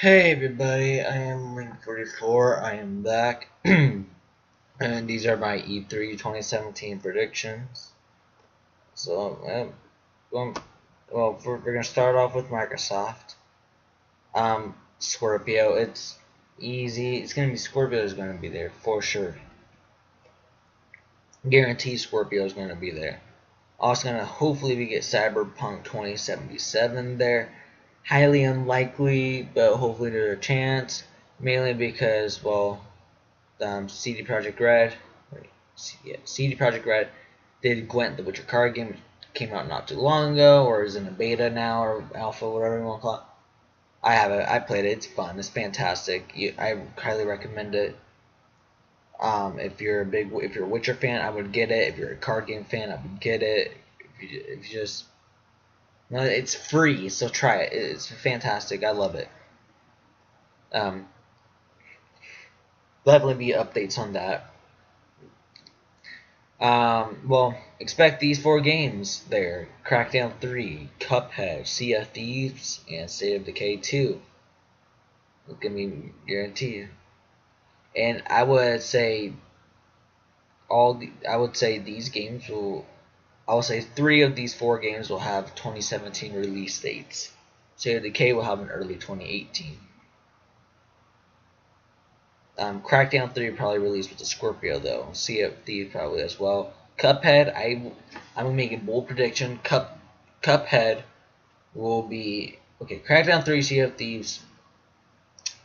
Hey everybody, I am Link44. I am back, and these are my E3 2017 predictions. So, we're gonna start off with Microsoft. Scorpio. It's easy. It's gonna be Scorpio is gonna be there for sure. Guarantee Scorpio is gonna be there. Also gonna hopefully we get Cyberpunk 2077 there. Highly unlikely, but hopefully there's a chance. Mainly because, well, CD Projekt Red, CD Projekt Red did Gwent, the Witcher card game, which came out not too long ago, or is in a beta now, or alpha, whatever you want to call it. I have it. I played it. It's fun. It's fantastic. I highly recommend it. If you're a Witcher fan, I would get it. If you're a card game fan, I would get it. If you just, no, it's free, so try it. It's fantastic. I love it. Um, Definitely be updates on that. Well, expect these four games there: Crackdown 3, Cuphead, Sea of Thieves, and State of Decay 2. It's gonna be guaranteed. And I would say these games will. I would say 3 of these 4 games will have 2017 release dates. State of Decay will have an early 2018. Crackdown 3 will probably release with the Scorpio though. Sea of Thieves probably as well. Cuphead, I'm gonna make a bold prediction. Cuphead will be okay. Crackdown 3, Sea of Thieves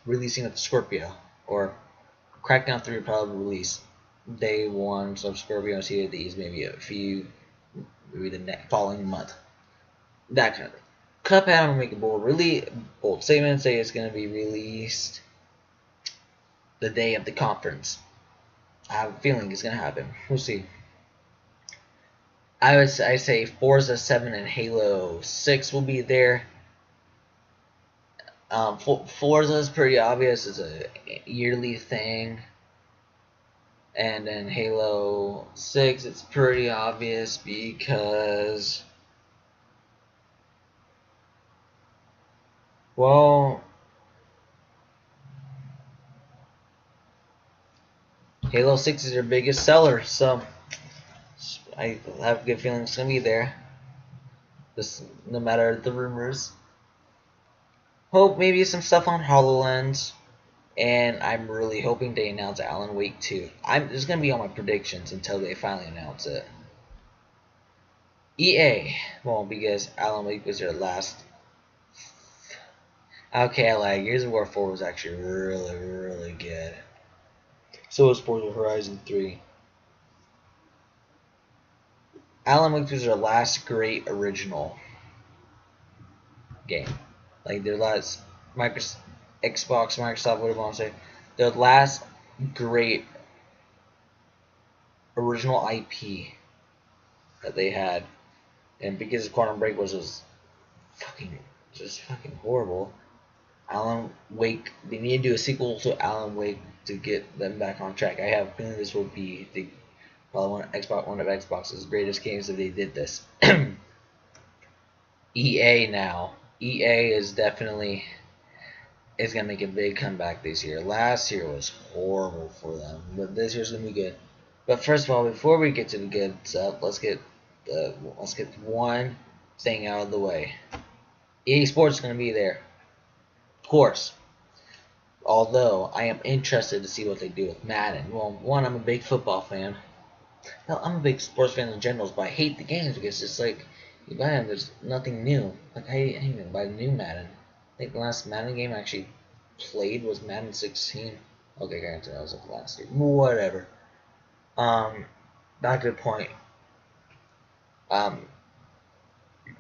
releasing with the Scorpio, or Crackdown 3 will probably release day 1. So Scorpio and Sea of Thieves maybe maybe the next following month. That kind of thing. Cuphead, I'm gonna make a bold statement. Say it's gonna be released the day of the conference. I have a feeling it's gonna happen. We'll see. I say Forza 7 and Halo 6 will be there. Forza is pretty obvious; it's a yearly thing, and then Halo 6, it's pretty obvious because, well, Halo 6 is their biggest seller, so I have a good feeling it's gonna be there. Just no matter the rumors. Hope maybe some stuff on HoloLens. And I'm really hoping they announce Alan Wake 2. This is gonna be on my predictions until they finally announce it. EA, well, because Alan Wake was their last. Okay, I lied. Gears of War 4 was actually really, really good. So was Forza Horizon 3. Alan Wake was their last great original game. Like their last Microsoft, whatever you want to say. Their last great original IP that they had. And because Quantum Break was just fucking horrible, Alan Wake, they need to do a sequel to Alan Wake to get them back on track. I have a feeling this will be probably one of Xbox's greatest games if they did this. EA now. EA is gonna make a big comeback this year. Last year was horrible for them, but this year's gonna be good. But first of all, before we get to the good stuff, let's get one thing out of the way. EA Sports is gonna be there, of course. Although I am interested to see what they do with Madden. Well, one, I'm a big football fan. Hell, I'm a big sports fan in general, but I hate the games because it's like you buy them, there's nothing new. Like I ain't even buy the new Madden. I think the last Madden game I actually played was Madden 16. Okay, granted that was like last year. Whatever. Not a good point.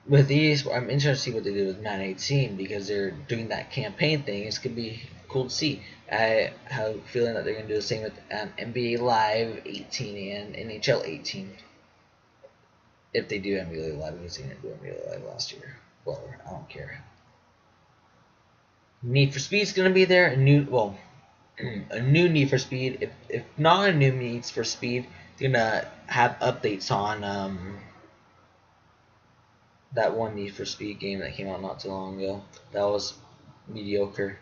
With these, I'm interested to see what they do with Madden 18 because they're doing that campaign thing. It's gonna be cool to see. I have a feeling that they're gonna do the same with NBA Live 18 and NHL 18. If they do NBA Live, because they didn't do NBA Live last year. Whatever, I don't care. Need for Speed's gonna be there. A new Need for Speed. If not a new Need for Speed, they're gonna have updates on that one Need for Speed game that came out not too long ago. That was mediocre.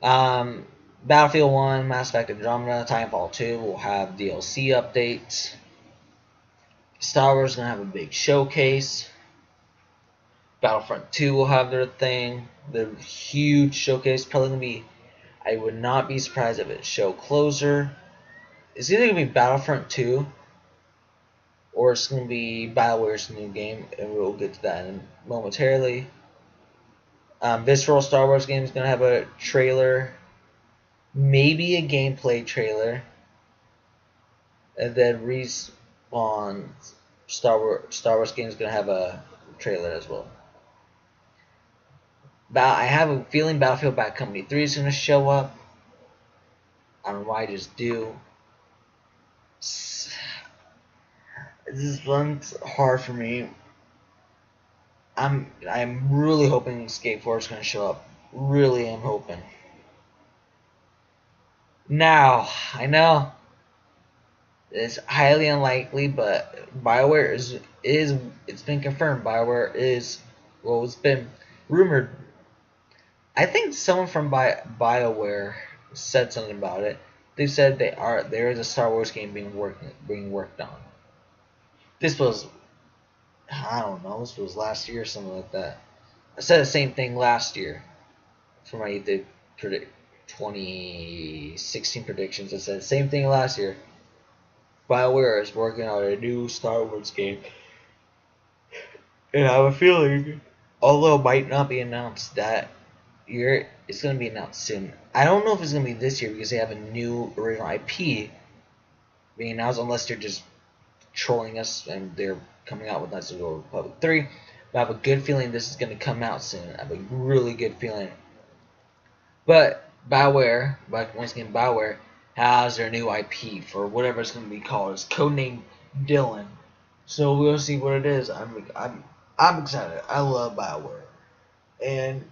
Um, Battlefield 1, Mass Effect Andromeda, Titanfall 2 will have DLC updates. Star Wars is going to have a big showcase. Battlefront 2 will have their thing. The huge showcase. Probably going to be, I would not be surprised if it's show closer. It's either going to be Battlefront 2 or it's going to be BioWare's new game, and we'll get to that momentarily. Visceral Star Wars game is going to have a trailer, maybe a gameplay trailer, and then Respawn Star Wars game is going to have a trailer as well. I have a feeling Battlefield Bad Company 3 is going to show up. I don't know why, I just do. This one's hard for me. I'm really hoping Skate 4 is going to show up. Really am hoping. Now, I know it's highly unlikely, but BioWare is it's been confirmed. BioWare is, well, it's been rumored. I think someone from BioWare said something about it. They said there is a Star Wars game being worked on. This was, I don't know, this was last year or something like that. I said the same thing last year for my 2016 predictions. I said the same thing last year. BioWare is working on a new Star Wars game. And I have a feeling, although it might not be announced that year, it's going to be announced soon. I don't know if it's going to be this year because they have a new original IP being announced, unless they're just trolling us and they're coming out with Knights of the Old Republic 3. But I have a good feeling this is going to come out soon. I have a really good feeling. But BioWare, once again, BioWare has their new IP for whatever it's going to be called. It's codenamed Dylan. So we'll see what it is. I'm excited. I love BioWare. And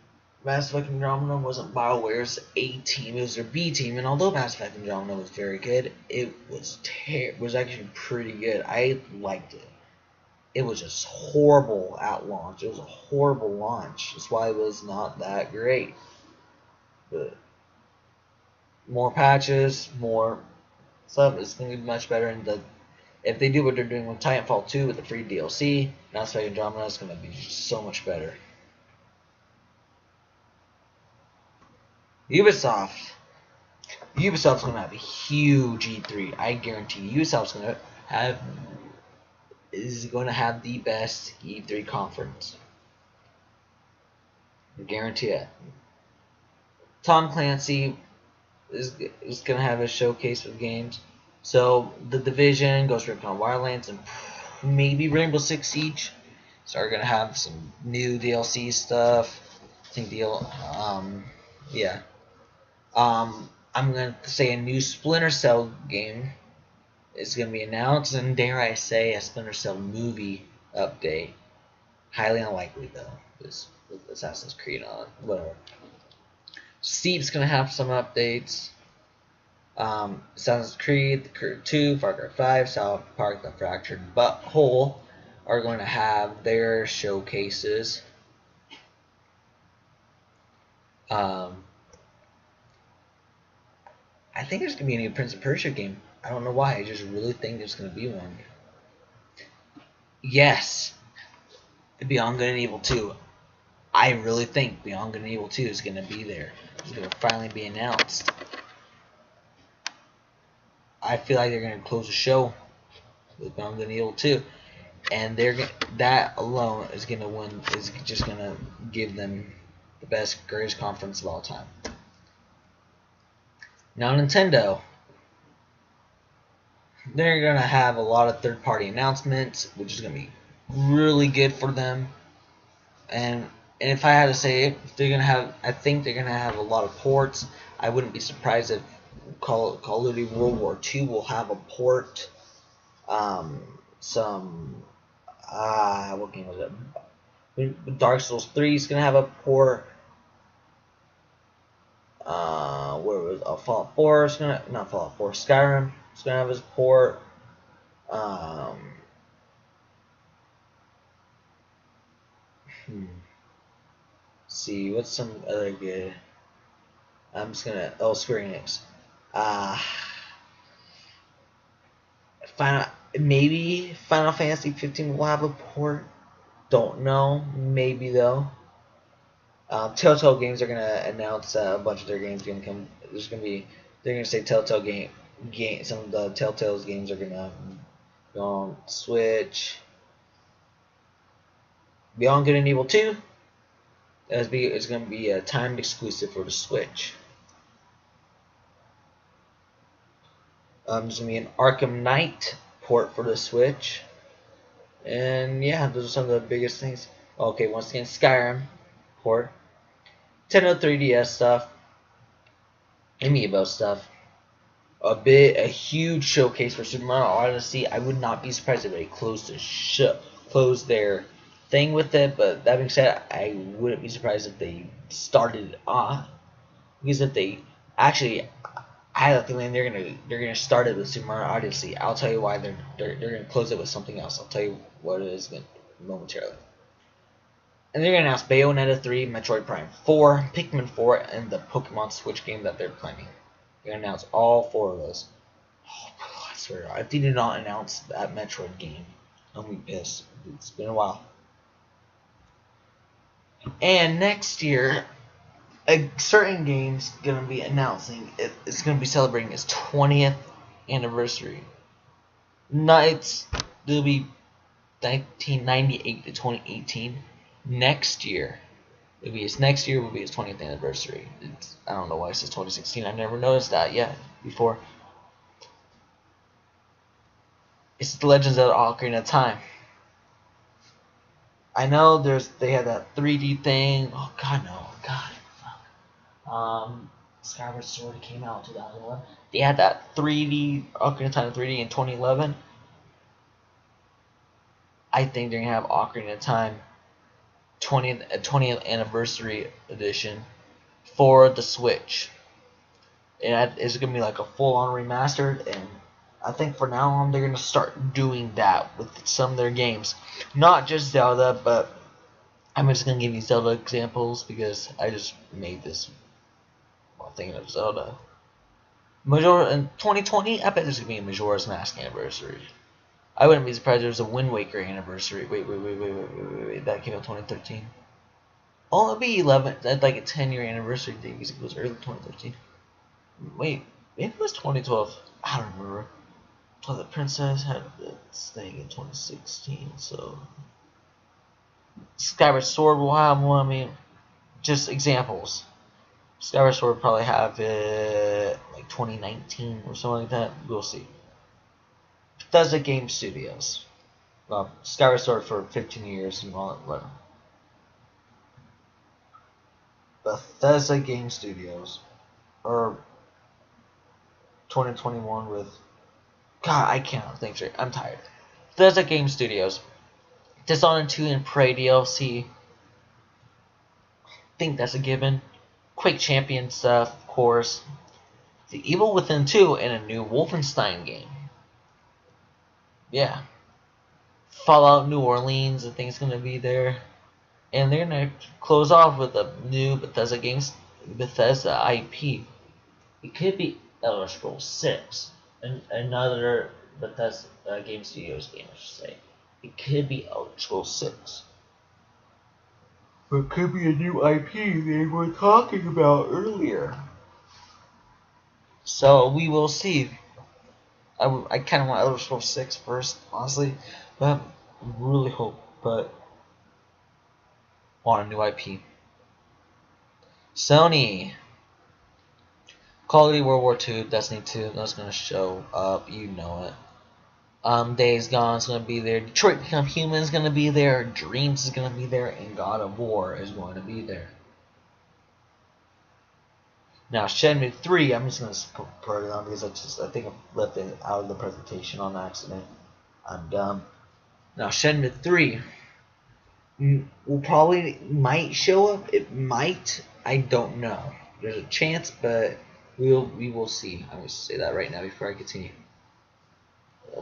Mass Effect Andromeda wasn't BioWare's A team, it was their B team. And although Mass Effect Andromeda was very good, it was actually pretty good. I liked it. It was just horrible at launch. It was a horrible launch. That's why it was not that great. But more patches, more stuff. It's gonna be much better. And if they do what they're doing with Titanfall 2 with the free DLC, Mass Effect Andromeda is gonna be so much better. Ubisoft's gonna have a huge E3. I guarantee Ubisoft's is going to have the best E3 conference. I guarantee it. Tom Clancy is going to have a showcase of games. So The Division, Ghost Recon Wildlands, and maybe Rainbow Six Siege. So we're going to have some new DLC stuff. I think yeah. I'm going to say a new Splinter Cell game is going to be announced, and dare I say, a Splinter Cell movie update. Highly unlikely, though, because with Assassin's Creed on, whatever. Steep's going to have some updates. Assassin's Creed, The Crew 2, Far Cry 5, South Park, The Fractured Butthole are going to have their showcases. I think there's going to be a new Prince of Persia game. I don't know why. I just really think there's going to be one. Yes. Beyond Good and Evil 2. I really think Beyond Good and Evil 2 is going to be there. It's going to finally be announced. I feel like they're going to close the show with Beyond Good and Evil 2. And that alone is going to win. Is just going to give them the best, greatest conference of all time. Now Nintendo, they're going to have a lot of third-party announcements, which is going to be really good for them. And if I had to say it, I think they're going to have a lot of ports. I wouldn't be surprised if Call of Duty World War II will have a port. What game was it? Dark Souls 3 is going to have a port. Where was Fallout 4 is going to, not Fallout 4, Skyrim is going to have his port. See, what's some other good? I'm just gonna Square Enix. Maybe Final Fantasy 15 will have a port. Don't know. Maybe though. Telltale Games are gonna announce a bunch of their games gonna come. They're gonna say Telltale game. Some of the Telltale's games are gonna go on Switch. Beyond Good and Evil 2. It's gonna be a timed exclusive for the Switch. There's gonna be an Arkham Knight port for the Switch. And yeah, those are some of the biggest things. Okay, once again, Skyrim port. Nintendo 3DS stuff. Amiibo stuff. A huge showcase for Super Mario Odyssey. I would not be surprised if they closed their thing with it. But that being said, I wouldn't be surprised if they started off, because if they actually, I have a feeling they're gonna start it with Super Mario Odyssey. I'll tell you why they're gonna close it with something else. I'll tell you what it is momentarily. And they're gonna announce Bayonetta 3, Metroid Prime 4, Pikmin 4, and the Pokemon Switch game that they're planning. They're gonna announce all 4 of those. Oh, I swear, if they did not announce that Metroid game, I'm gonna be pissed. It's been a while. And next year, a certain game's gonna be announcing it's gonna be celebrating its 20th anniversary. It'll be 1998 to 2018. Next year will be its 20th anniversary. I don't know why it says 2016. I never noticed that yet before. It's the Legends of Ocarina of Time. I know they had that 3D thing. Oh God, no, God. Skyward Sword came out in 2011. They had that 3D Ocarina of Time 3D in 2011. I think they're gonna have Ocarina of Time 20th anniversary edition for the Switch. And it's gonna be like a full-on remastered, and I think for now on they're gonna start doing that with some of their games. Not just Zelda, but I'm just gonna give you Zelda examples because I just made this while thinking of Zelda. Majora in 2020, I bet there's gonna be a Majora's Mask anniversary. I wouldn't be surprised if there's a Wind Waker anniversary. Wait. That came out 2013. Oh, it'll be 11. That's like a 10-year anniversary thing because it was early 2013. Wait, maybe it was 2012. I don't remember. Twilight Princess had this thing in 2016, so Skyward Sword will have one. I mean, just examples. Skyward Sword will probably have it like 2019 or something like that. We'll see. Bethesda Game Studios. Well, Skyward Sword for 15 years and all that. Bethesda Game Studios. Or 2021 with... God, I cannot think straight. I'm tired. Bethesda Game Studios. Dishonored 2 and Prey DLC. I think that's a given. Quake Champion stuff, of course. The Evil Within 2 and a new Wolfenstein game. Yeah. Fallout New Orleans, I think it's gonna be there. And they're gonna close off with a new Bethesda IP. It could be Elder Scrolls 6. Another Bethesda Game Studios game, I should say. It could be Elder Scrolls 6. But it could be a new IP they were talking about earlier. So we will see. I kind of want Elder Scrolls 6 first, honestly, but I really hope. But want a new IP. Sony. Call of Duty World War II, Destiny 2, that's gonna show up. You know it. Days Gone is gonna be there. Detroit Become Human is gonna be there. Dreams is gonna be there, and God of War is going to be there. Now, Shenmue 3, I'm just going to put it on because I think I left it out of the presentation on accident. I'm dumb. Now, Shenmue 3 might show up. It might. I don't know. There's a chance, but we will see. I'm going to say that right now before I continue.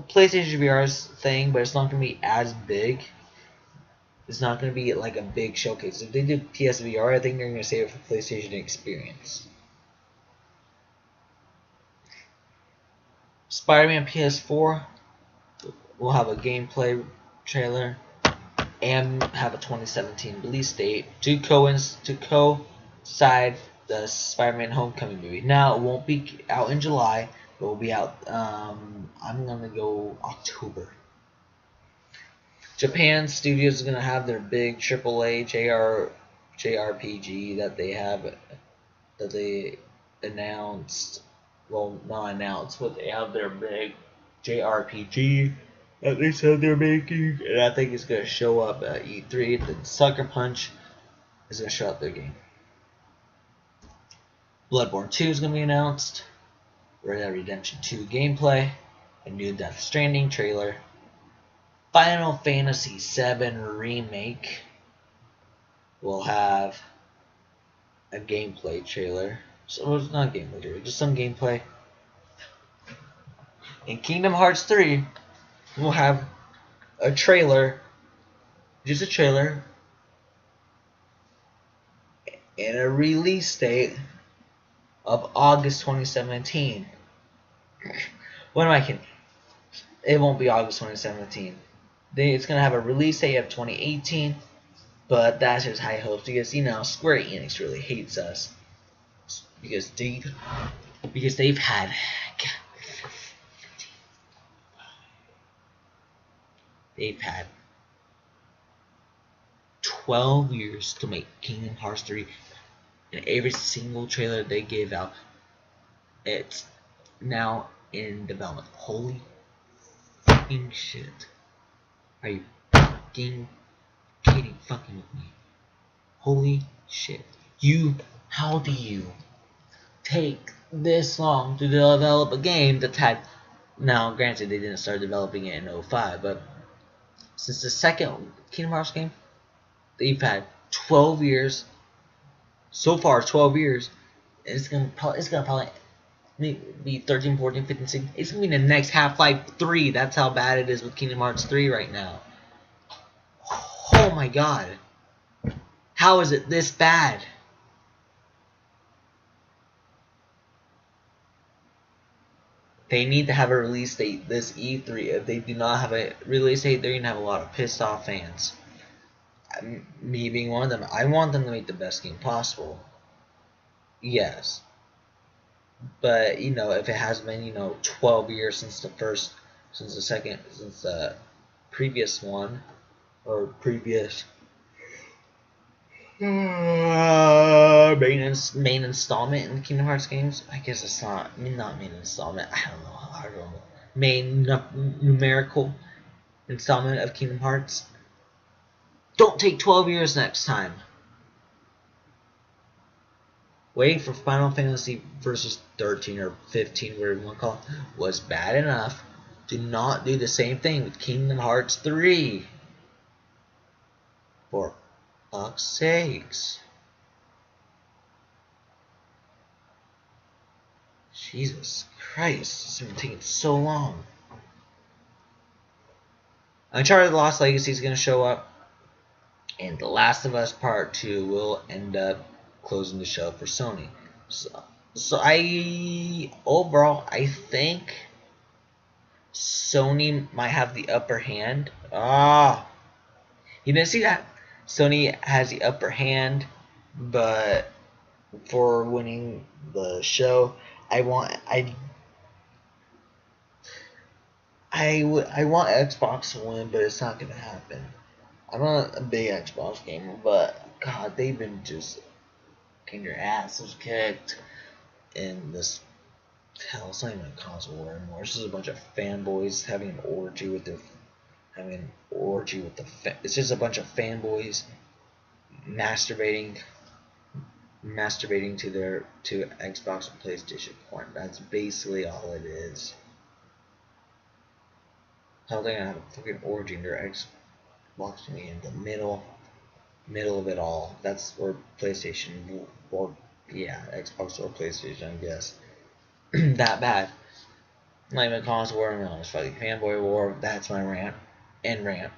PlayStation VR's thing, but it's not going to be as big. It's not going to be like a big showcase. If they do PSVR, I think they're going to save it for PlayStation Experience. Spider-Man PS4 will have a gameplay trailer and have a 2017 release date to coincide the Spider-Man Homecoming movie. Now, it won't be out in July, but it will be out, I'm going to go October. Japan Studios is going to have their big AAA JRPG that they announced. Well, not announced, but they have their big JRPG that they said they're making, and I think it's going to show up at E3. Then Sucker Punch is going to show up their game. Bloodborne 2 is going to be announced. Red Dead Redemption 2 gameplay. A new Death Stranding trailer. Final Fantasy VII Remake will have a gameplay trailer. So it's not a gameplay trailer, just some gameplay. And Kingdom Hearts 3 will have a trailer, just a trailer, and a release date of August 2017. What am I kidding? It won't be August 2017. It's going to have a release date of 2018, but that's just high hopes because, you know, Square Enix really hates us. Because they've had they've had 12 years to make Kingdom Hearts 3, and every single trailer they gave out, it's now in development. Holy fucking shit. Are you fucking kidding fucking with me? Holy shit. How do you take this long to develop a game that's had, now granted they didn't start developing it in 2005, but since the second Kingdom Hearts game, they've had 12 years, so far 12 years, and it's gonna probably be 13, 14, 15, 16, it's gonna be the next Half-Life 3, that's how bad it is with Kingdom Hearts 3 right now. Oh my god. How is it this bad? They need to have a release date this E3. If they do not have a release date, they're going to have a lot of pissed off fans. Me being one of them, I want them to make the best game possible. Yes. But, you know, if it has been, you know, 12 years since the previous one, or previous main installment in Kingdom Hearts games. I guess it's not main installment. I don't know. Main numerical installment of Kingdom Hearts. Don't take 12 years next time. Waiting for Final Fantasy Versus 13 or 15, whatever you want to call it, was bad enough. Do not do the same thing with Kingdom Hearts 3. For fuck's sakes. Jesus Christ, it's been taking so long. Uncharted Lost Legacy is going to show up, and The Last of Us Part 2 will end up closing the show for Sony. So overall, I think Sony might have the upper hand. You didn't see that? Sony has the upper hand, but for winning the show, I want Xbox to win, but it's not gonna happen. I'm not a big Xbox gamer, but God, they've been just getting their asses kicked in this. Hell, it's not even a console war anymore. It's just a bunch of fanboys having an orgy with the. It's just a bunch of fanboys masturbating to Xbox and PlayStation porn. That's basically all it is. How they gonna have a fucking orgy in their Xbox to me in the middle of it all. That's where PlayStation or Xbox or PlayStation, I guess. That bad. Not even console war, no, it's fucking fanboy war. That's my rant. And rant.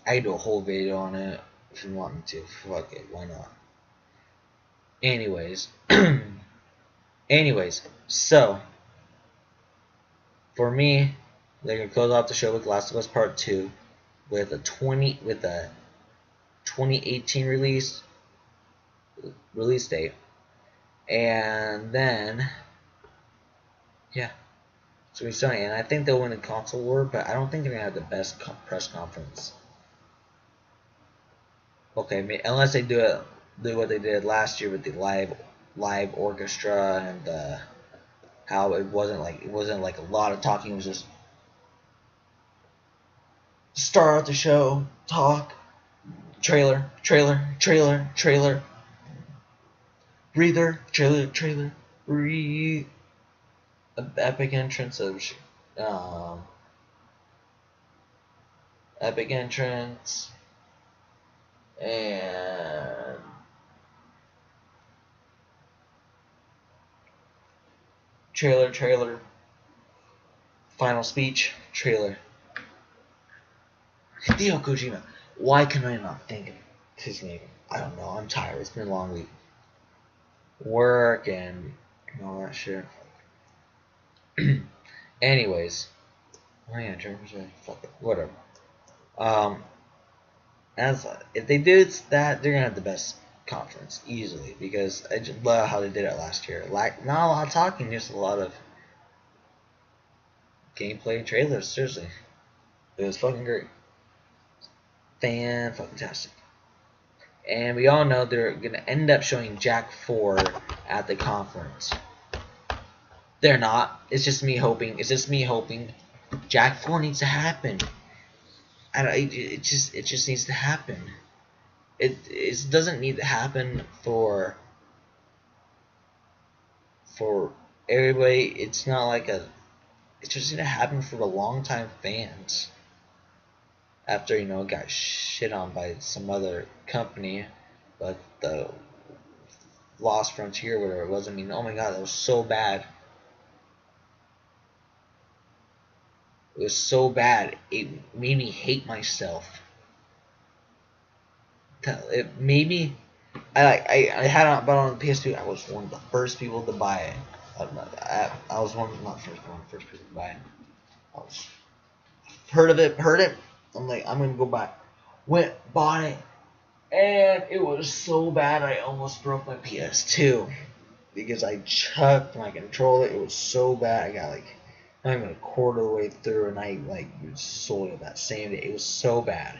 I could do a whole video on it if you want me to. Fuck it, why not? Anyways, so for me, they're gonna close off the show with Last of Us Part 2 with a 2018 release date, and then yeah, so we're Sony, and I think they'll win the console war, but I don't think they're gonna have the best press conference. Okay, unless they do what they did last year with the live orchestra and how it wasn't like a lot of talking. It was just start the show, talk, trailer, breather, trailer, breathe. Epic entrance of um, epic entrance and trailer, final speech, trailer. Hideo Kojima. Why can I not think of his name? I don't know. I'm tired. It's been a long week. Work and all that shit. Anyways. Oh yeah, fuck it. Whatever. If they do that, they're gonna have the best conference easily because I just love how they did it last year. Like not a lot of talking, just a lot of gameplay trailers. Seriously, it was fucking great, fantastic. And we all know they're gonna end up showing Jak 4 at the conference. They're not. It's just me hoping. Jak 4 needs to happen. It just needs to happen. It doesn't need to happen for everybody. It's not like it just need to happen for the longtime fans. After it got shit on by some other company, like the Lost Frontier, whatever it was. I mean, oh my god, that was so bad. It was so bad. It made me hate myself. It made me. I had it bought on the PS2. I was one of the first people to buy it. I was one of the first people to buy it. I was heard it. I'm like, I'm gonna go buy it. Went, bought it, and it was so bad I almost broke my PS2 because I chucked my controller. It was so bad. I got like not even a quarter of the way through, and I sold it that same day. It was so bad.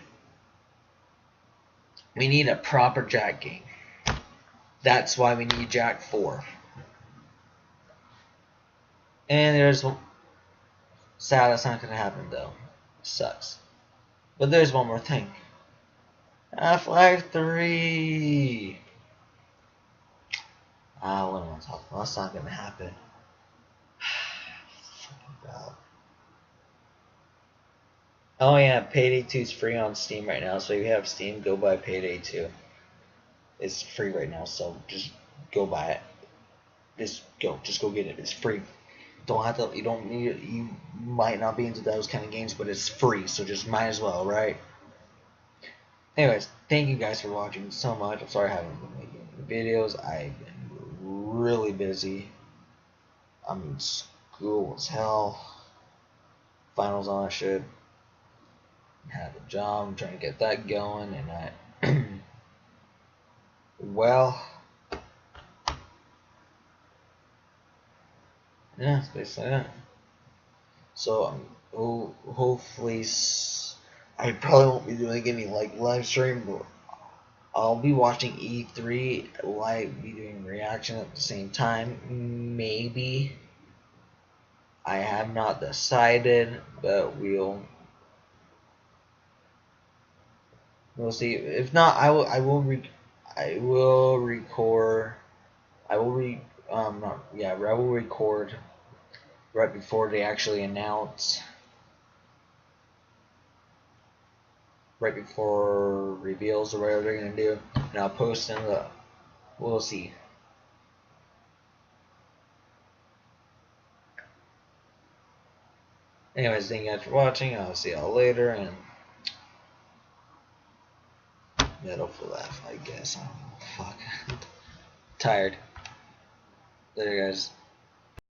We need a proper Jak game. That's why we need Jak 4. And there's sad that's not gonna happen though. Sucks. But there's one more thing. Half-Life 3. What am I talking about? That's not gonna happen. Oh yeah, Payday 2 is free on Steam right now, so if you have Steam, go buy Payday 2. It's free right now, so just go buy it. Just go get it. It's free. Don't have to. You don't need it. You might not be into those kind of games, but it's free, so just might as well, right? Anyways, thank you guys for watching so much. I'm sorry I haven't been making videos. I've been really busy. I'm in school as hell. Finals on shit. Have a job. I'm trying to get that going, and well, yeah, it's basically that. So hopefully, I probably won't be doing any live stream, but I'll be watching E3 live, be doing reaction at the same time. Maybe. I have not decided, but we'll see. If not, I will record. I will record right before they actually announce. Right before reveals or whatever they're gonna do, and I'll post in the. We'll see. Anyways, thank you guys for watching. I'll see y'all later, and that'll for laugh, I guess. Fuck. Tired. Later, guys.